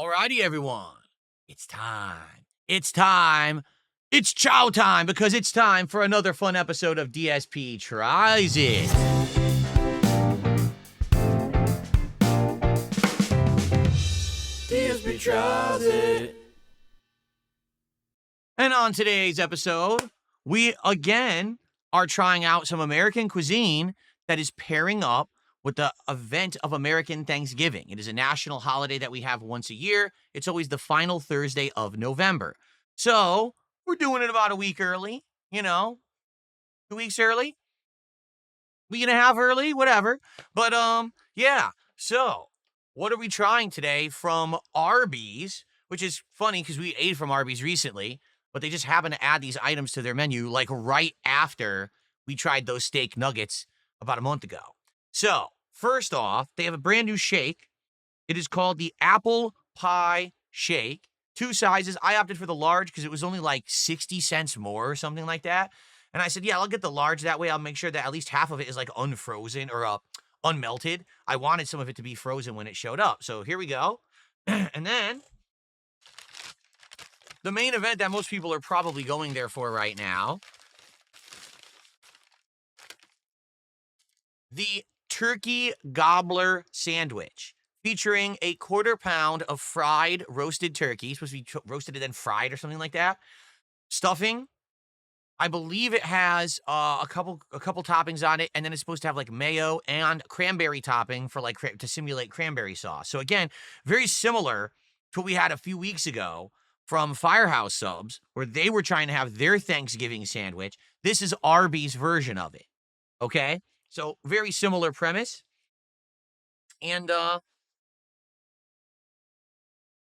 Alrighty, everyone. It's time. It's time. It's chow time because it's time for another fun episode of DSP Tries It. DSP Tries It. And on today's episode, we again are trying out some American cuisine that is pairing up with the event of American Thanksgiving. It is a national holiday that we have once a year. It's always the final Thursday of November. So we're doing it about a week early, 2 weeks early, week and a half early, whatever. But yeah. So what are we trying today from Arby's? Which is funny because we ate from Arby's recently, but they just happen to add these items to their menu like right after we tried those steak nuggets about a month ago. So, first off, they have a brand new shake. It is called the Apple Pie Shake. 2 sizes. I opted for the large because it was only like 60 cents more or something like that. And I said, yeah, I'll get the large. That way I'll make sure that at least half of it is like unfrozen or unmelted. I wanted some of it to be frozen when it showed up. So here we go. And then the main event that most people are probably going there for right now, the Turkey Gobbler sandwich, featuring a 1/4 pound of fried roasted turkey. It's supposed to be roasted and then fried or something like that. Stuffing. I believe it has a couple toppings on it, and then it's supposed to have like mayo and cranberry topping for like to simulate cranberry sauce. So again, very similar to what we had a few weeks ago from Firehouse Subs, where they were trying to have their Thanksgiving sandwich. This is Arby's version of it. Okay? So very similar premise. And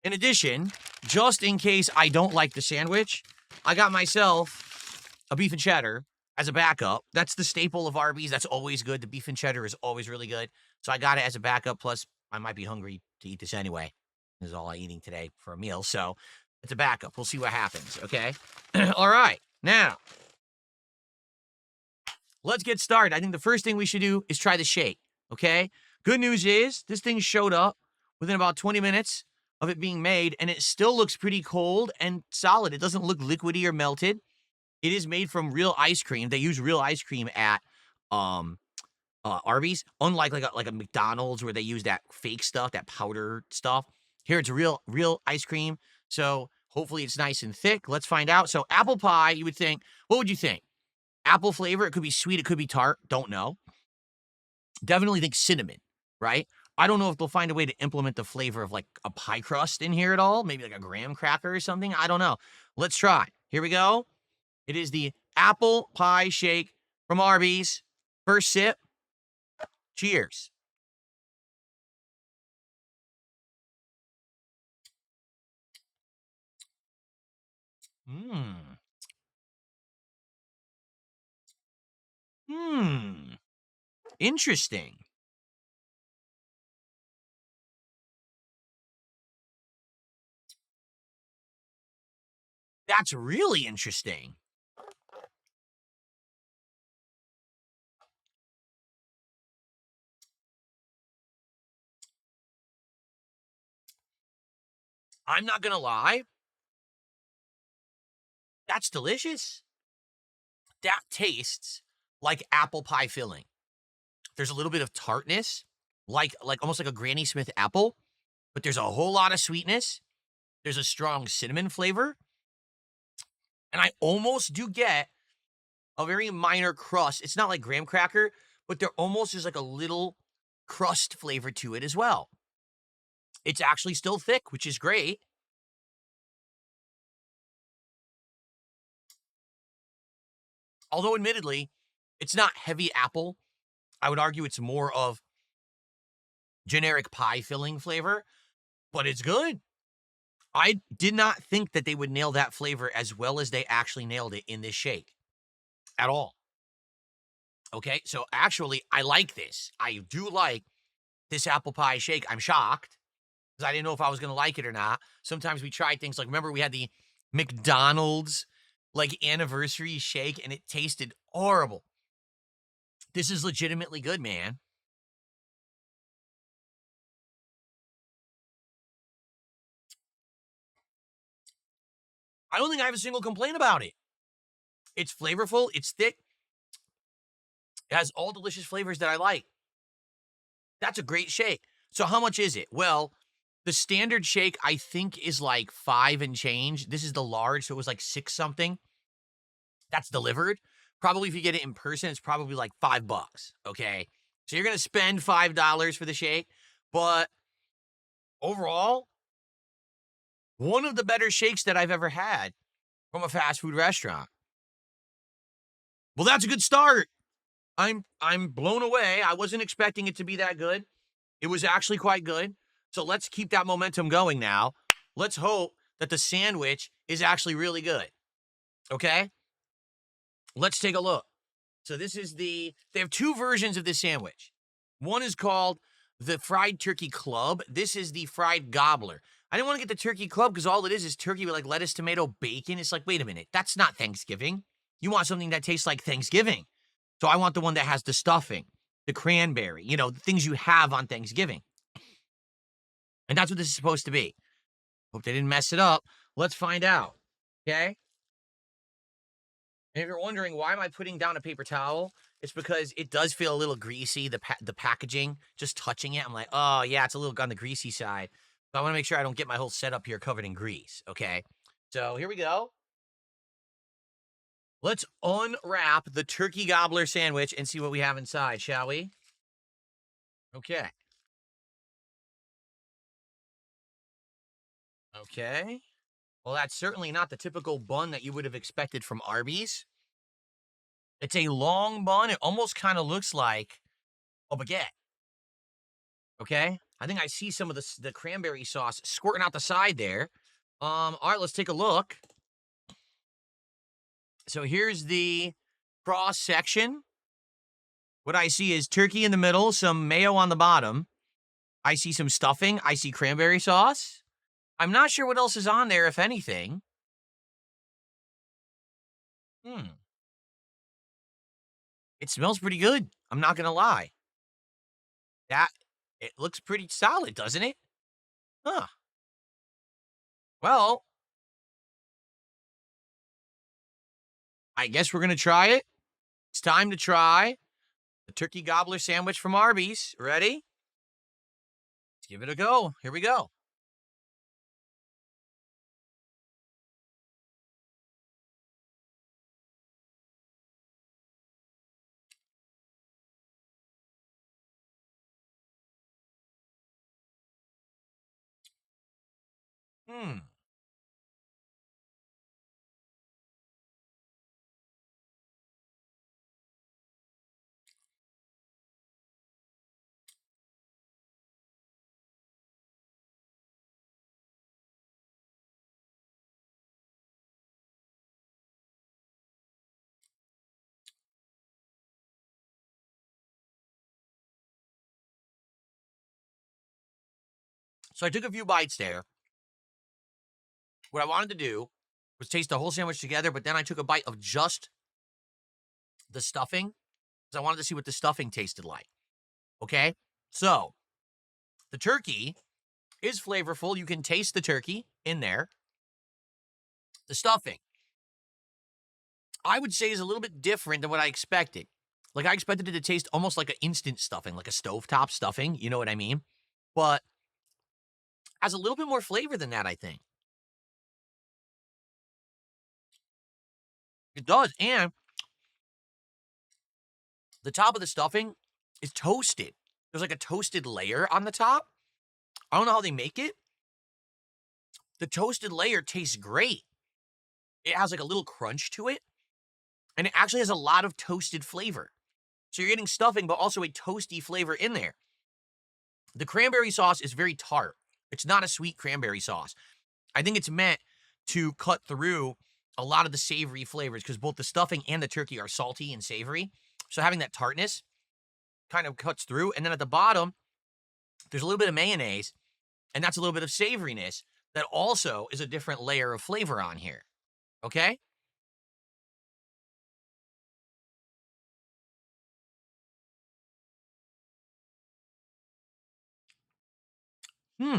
in addition, just in case I don't like the sandwich, I got myself a beef and cheddar as a backup. That's the staple of Arby's. That's always good. The beef and cheddar is always really good. So I got it as a backup. Plus, I might be hungry to eat this anyway. This is all I'm eating today for a meal. So it's a backup. We'll see what happens, okay? All right. Now, let's get started. I think the first thing we should do is try the shake, okay? Good news is this thing showed up within about 20 minutes of it being made, and it still looks pretty cold and solid. It doesn't look liquidy or melted. It is made from real ice cream. They use real ice cream at Arby's, unlike like a McDonald's where they use that fake stuff, that powder stuff. Here it's real ice cream. So hopefully it's nice and thick. Let's find out. So apple pie, you would think, what would you think? Apple flavor, it could be sweet, it could be tart, don't know. Definitely think cinnamon, right? I don't know if they'll find a way to implement the flavor of like a pie crust in here at all, maybe like a graham cracker or something. I don't know. Let's try. Here we go. It is the apple pie shake from Arby's. First sip. Cheers. Mmm. Interesting. That's really interesting. I'm not gonna lie. That's delicious. That tastes like apple pie filling. There's a little bit of tartness, like almost like a Granny Smith apple, but there's a whole lot of sweetness. There's a strong cinnamon flavor. And I almost do get a very minor crust. It's not like graham cracker, but there almost is like a little crust flavor to it as well. It's actually still thick, which is great. Although admittedly, it's not heavy apple. I would argue it's more of generic pie filling flavor, but it's good. I did not think that they would nail that flavor as well as they actually nailed it in this shake at all. Okay, so actually, I like this. I do like this apple pie shake. I'm shocked because I didn't know if I was going to like it or not. Sometimes we try things like, remember we had the McDonald's like anniversary shake and it tasted horrible. This is legitimately good, man. I don't think I have a single complaint about it. It's flavorful, it's thick, it has all delicious flavors that I like. That's a great shake. So how much is it? Well, the standard shake I think is like 5 and change. This is the large, so it was like 6 something. That's delivered. Probably if you get it in person, it's probably like $5, okay? So you're going to spend $5 for the shake, but overall, one of the better shakes that I've ever had from a fast food restaurant. Well, that's a good start. I'm blown away. I wasn't expecting it to be that good. It was actually quite good. So let's keep that momentum going now. Let's hope that the sandwich is actually really good. Okay? Let's take a look. So this is they have 2 versions of this sandwich. One is called the Fried Turkey Club. This is the Fried Gobbler. I didn't want to get the Turkey Club because all it is turkey with like lettuce, tomato, bacon. It's like, wait a minute, that's not Thanksgiving. You want something that tastes like Thanksgiving. So I want the one that has the stuffing, the cranberry, the things you have on Thanksgiving. And that's what this is supposed to be. Hope they didn't mess it up. Let's find out. Okay? And if you're wondering why am I putting down a paper towel, it's because it does feel a little greasy, the packaging, just touching it. I'm like, oh, yeah, it's a little on the greasy side. But I want to make sure I don't get my whole setup here covered in grease, okay? So here we go. Let's unwrap the turkey gobbler sandwich and see what we have inside, shall we? Okay. Okay. Well, that's certainly not the typical bun that you would have expected from Arby's. It's a long bun. It almost kind of looks like a baguette. Okay. I think I see some of the cranberry sauce squirting out the side there. All right, let's take a look. So here's the cross section. What I see is turkey in the middle, some mayo on the bottom. I see some stuffing. I see cranberry sauce. I'm not sure what else is on there, if anything. Hmm. It smells pretty good. I'm not gonna lie. That it looks pretty solid, doesn't it? Huh. Well, I guess we're gonna try it. It's time to try the turkey gobbler sandwich from Arby's. Ready? Let's give it a go. Here we go. Hmm. So I took a few bites there. What I wanted to do was taste the whole sandwich together, but then I took a bite of just the stuffing because I wanted to see what the stuffing tasted like. Okay? So the turkey is flavorful. You can taste the turkey in there. The stuffing, I would say, is a little bit different than what I expected. Like, I expected it to taste almost like an instant stuffing, like a stovetop stuffing. You know what I mean? But has a little bit more flavor than that, I think. It does. And the top of the stuffing is toasted. There's like a toasted layer on the top. I don't know how they make it. The toasted layer tastes great. It has like a little crunch to it. And it actually has a lot of toasted flavor. So you're getting stuffing, but also a toasty flavor in there. The cranberry sauce is very tart. It's not a sweet cranberry sauce. I think it's meant to cut through a lot of the savory flavors because both the stuffing and the turkey are salty and savory. So having that tartness kind of cuts through. And then at the bottom, there's a little bit of mayonnaise, and that's a little bit of savoriness that also is a different layer of flavor on here. Okay? Hmm.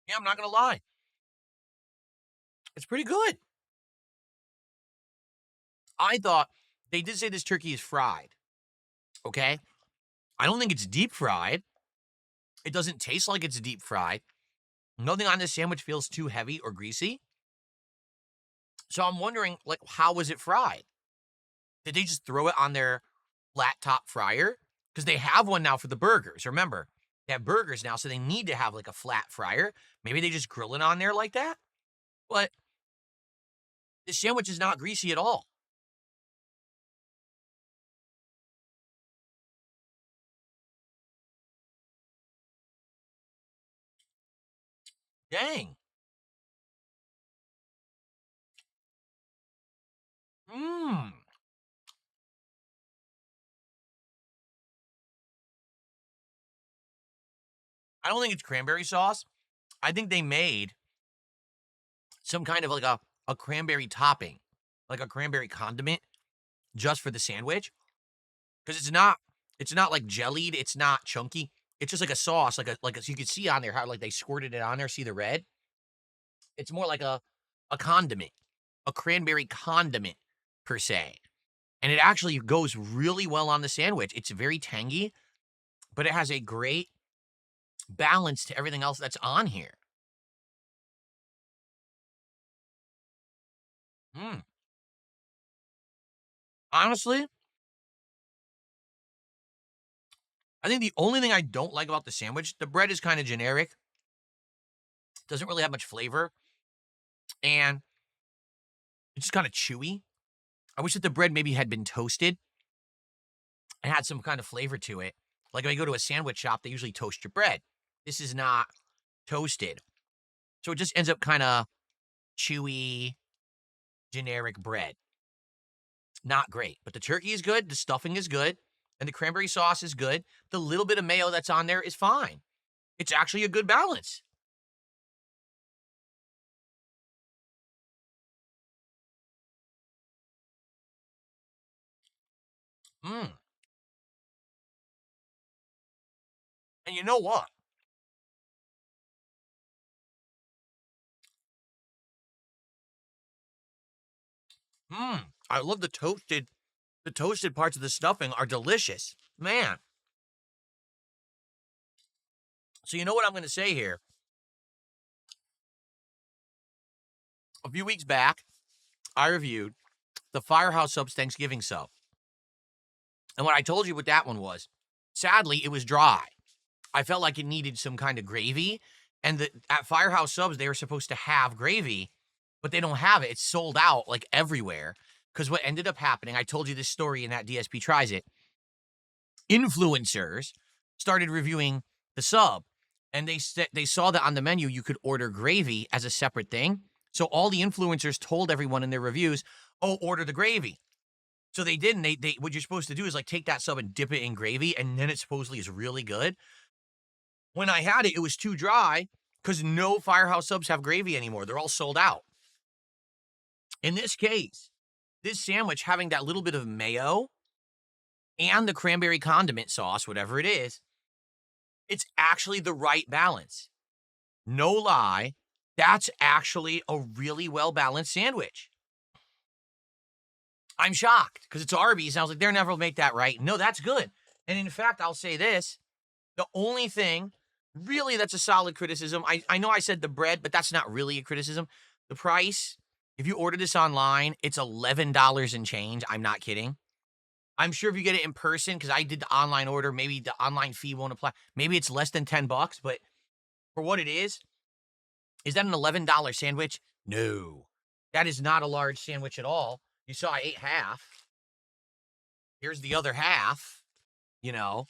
Yeah, I'm not gonna lie. It's pretty good. I thought they did say this turkey is fried. Okay. I don't think it's deep fried. It doesn't taste like it's deep fried. Nothing on this sandwich feels too heavy or greasy. So I'm wondering, like, how was it fried? Did they just throw it on their flat top fryer? Because they have one now for the burgers. Remember, they have burgers now, so they need to have like a flat fryer. Maybe they just grill it on there like that. But this sandwich is not greasy at all. Dang. Mmm. I don't think it's cranberry sauce. I think they made some kind of like a cranberry topping, like a cranberry condiment just for the sandwich. Because it's not like jellied, it's not chunky. It's just like a sauce, like a so you can see on there how like they squirted it on there. See the red? It's more like a condiment, a cranberry condiment per se. And it actually goes really well on the sandwich. It's very tangy, but it has a great balance to everything else that's on here. Mm. Honestly, I think the only thing I don't like about the sandwich, the bread is kind of generic, doesn't really have much flavor, and it's just kind of chewy. I wish that the bread maybe had been toasted and had some kind of flavor to it. Like if I go to a sandwich shop, they usually toast your bread. This is not toasted. So it just ends up kind of chewy, generic bread. Not great. But the turkey is good, the stuffing is good, and the cranberry sauce is good. The little bit of mayo that's on there is fine. It's actually a good balance. Mm. And you know what? Mm. I love the toasted parts of the stuffing are delicious. Man. So you know what I'm going to say here? A few weeks back, I reviewed the Firehouse Subs Thanksgiving sub. And what I told you what that one was, sadly, it was dry. I felt like it needed some kind of gravy. And at Firehouse Subs, they were supposed to have gravy, but they don't have it. It's sold out like everywhere. Because what ended up happening, I told you this story in that DSP Tries It. Influencers started reviewing the sub, and they saw that on the menu you could order gravy as a separate thing. So all the influencers told everyone in their reviews, "Oh, order the gravy." So they didn't. They what you're supposed to do is like take that sub and dip it in gravy, and then it supposedly is really good. When I had it, it was too dry because no Firehouse subs have gravy anymore. They're all sold out. In this case, this sandwich having that little bit of mayo and the cranberry condiment sauce, whatever it is, it's actually the right balance. No lie, that's actually a really well balanced sandwich. I'm shocked because it's Arby's. I was like, they're never make that right. No, that's good. And in fact, I'll say this the only thing really that's a solid criticism, I know I said the bread, but that's not really a criticism. The price, if you order this online, it's $11 and change. I'm not kidding. I'm sure if you get it in person, because I did the online order, maybe the online fee won't apply. Maybe it's less than $10, but for what it is that an $11 sandwich? No. That is not a large sandwich at all. You saw I ate half. Here's the other half. You know,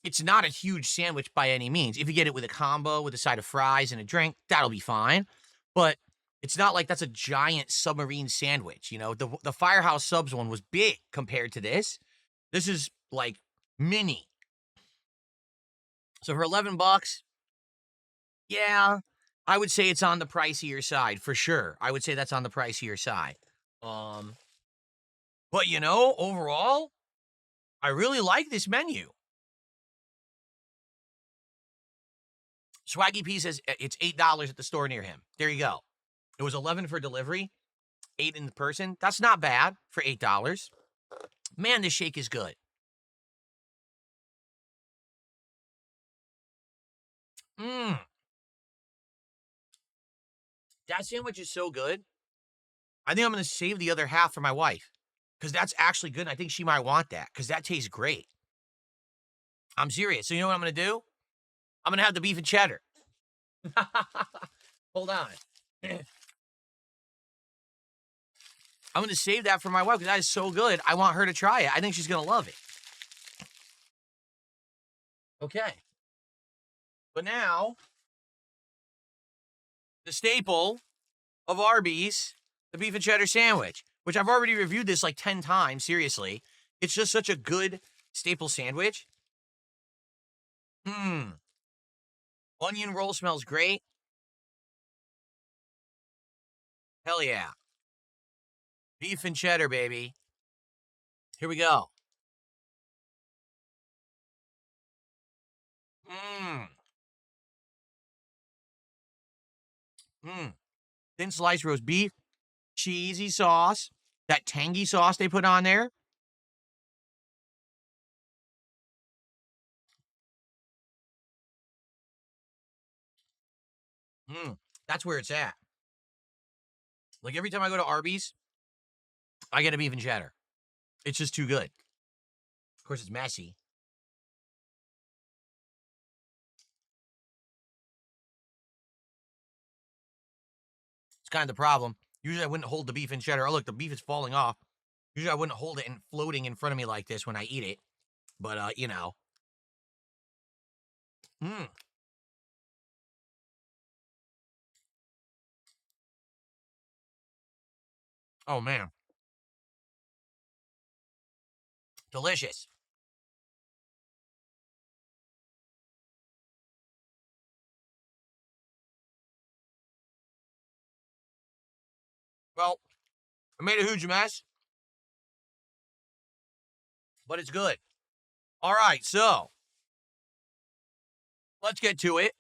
it's not a huge sandwich by any means. If you get it with a combo with a side of fries and a drink, that'll be fine. But it's not like that's a giant submarine sandwich. The Firehouse Subs one was big compared to this. This is like mini. So for $11, yeah, I would say it's on the pricier side for sure. I would say that's on the pricier side. Um, but overall, I really like this menu. Swaggy P says it's $8 at the store near him. There you go. It was $11 for delivery, $8 in person. That's not bad for $8. Man, this shake is good. That sandwich is so good. I think I'm going to save the other half for my wife because that's actually good. And I think she might want that because that tastes great. I'm serious. So you know what I'm going to do? I'm going to have the beef and cheddar. Hold on. I'm going to save that for my wife because that is so good. I want her to try it. I think she's going to love it. Okay. But now, the staple of Arby's, the beef and cheddar sandwich, which I've already reviewed this like 10 times, seriously. It's just such a good staple sandwich. Onion roll smells great. Hell yeah. Beef and cheddar, baby. Here we go. Thin sliced roast beef, cheesy sauce, that tangy sauce they put on there. That's where it's at. Like every time I go to Arby's, I get a beef and cheddar. It's just too good. Of course, it's messy. It's kind of the problem. Usually I wouldn't hold the beef and cheddar. Oh, look, the beef is falling off. Usually I wouldn't hold it and floating in front of me like this when I eat it. But, you know. Oh, man. Delicious. Well, I made a huge mess, but it's good. All right, so let's get to it.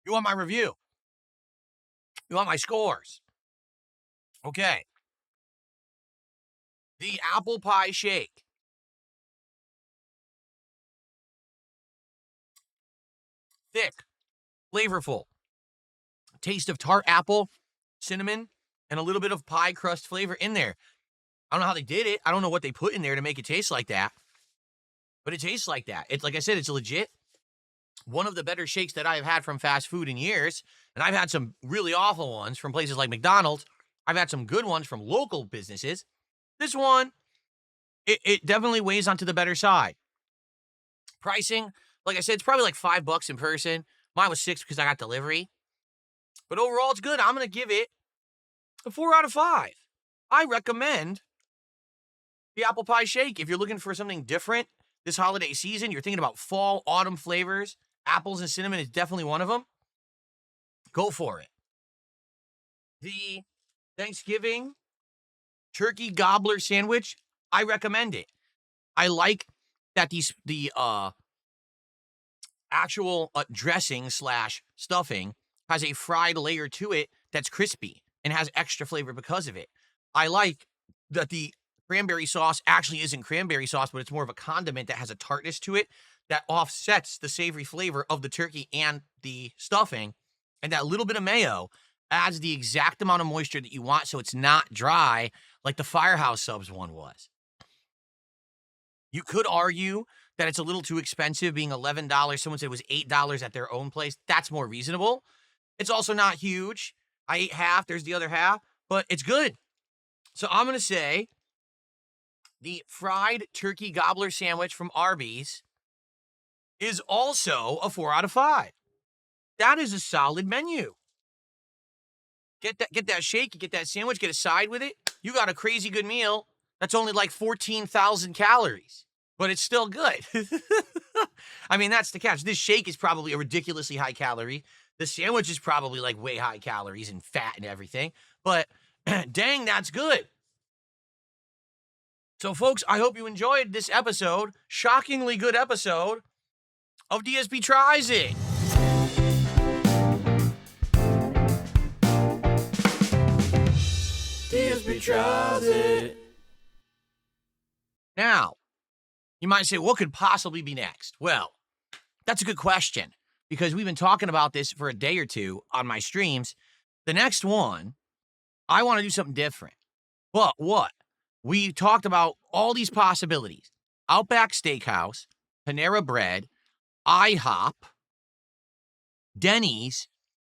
You want my review? You want my scores? Okay. The apple pie shake. Thick, flavorful. Taste of tart apple, cinnamon, and a little bit of pie crust flavor in there. I don't know how they did it. I don't know what they put in there to make it taste like that. But it tastes like that. It's like I said, it's legit. One of the better shakes that I've had from fast food in years. And I've had some really awful ones from places like McDonald's. I've had some good ones from local businesses. This one, it definitely weighs onto the better side. Pricing, like I said, it's probably like $5 in person. Mine was $6 because I got delivery. But overall, it's good. I'm going to give it a 4 out of 5. I recommend the apple pie shake. If you're looking for something different this holiday season, you're thinking about fall, autumn flavors, apples and cinnamon is definitely one of them. Go for it. The Thanksgiving turkey gobbler sandwich, I recommend it. I like that the actual dressing / stuffing has a fried layer to it that's crispy and has extra flavor because of it. I like that the cranberry sauce actually isn't cranberry sauce, but it's more of a condiment that has a tartness to it that offsets the savory flavor of the turkey and the stuffing. And that little bit of mayo adds the exact amount of moisture that you want so it's not dry like the Firehouse Subs one was. You could argue that it's a little too expensive, being $11. Someone said it was $8 at their own place. That's more reasonable. It's also not huge. I ate half. There's the other half. But it's good. So I'm going to say the fried turkey gobbler sandwich from Arby's is also a 4 out of 5. That is a solid menu. Get that shake, get that sandwich, get a side with it. You got a crazy good meal that's only like 14,000 calories, but it's still good. I mean, that's the catch. This shake is probably a ridiculously high calorie. The sandwich is probably like way high calories and fat and everything, but dang, that's good. So, folks, I hope you enjoyed this episode, shockingly good episode of DSP Tries It. DSP tries it. Now, you might say, what could possibly be next? Well, that's a good question because we've been talking about this for a day or two on my streams. The next one, I want to do something different. But what? We talked about all these possibilities. Outback Steakhouse, Panera Bread, IHOP, Denny's,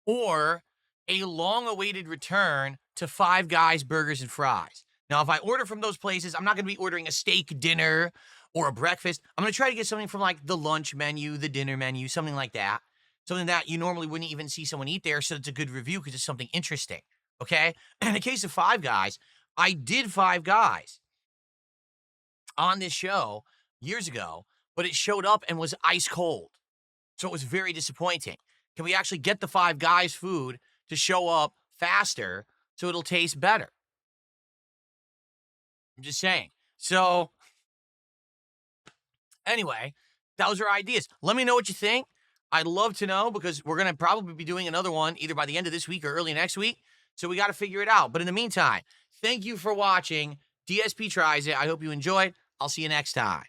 or a long-awaited return to Five Guys Burgers and Fries. Now, if I order from those places, I'm not going to be ordering a steak dinner or a breakfast. I'm going to try to get something from like the lunch menu, the dinner menu, something like that. Something that you normally wouldn't even see someone eat there, so it's a good review because it's something interesting, okay? In the case of Five Guys, I did Five Guys on this show years ago, but it showed up and was ice cold. So it was very disappointing. Can we actually get the Five Guys food to show up faster so it'll taste better? I'm just saying. So anyway, those are ideas. Let me know what you think. I'd love to know because we're going to probably be doing another one either by the end of this week or early next week. So we got to figure it out. But in the meantime, thank you for watching DSP Tries It. I hope you enjoyed. I'll see you next time.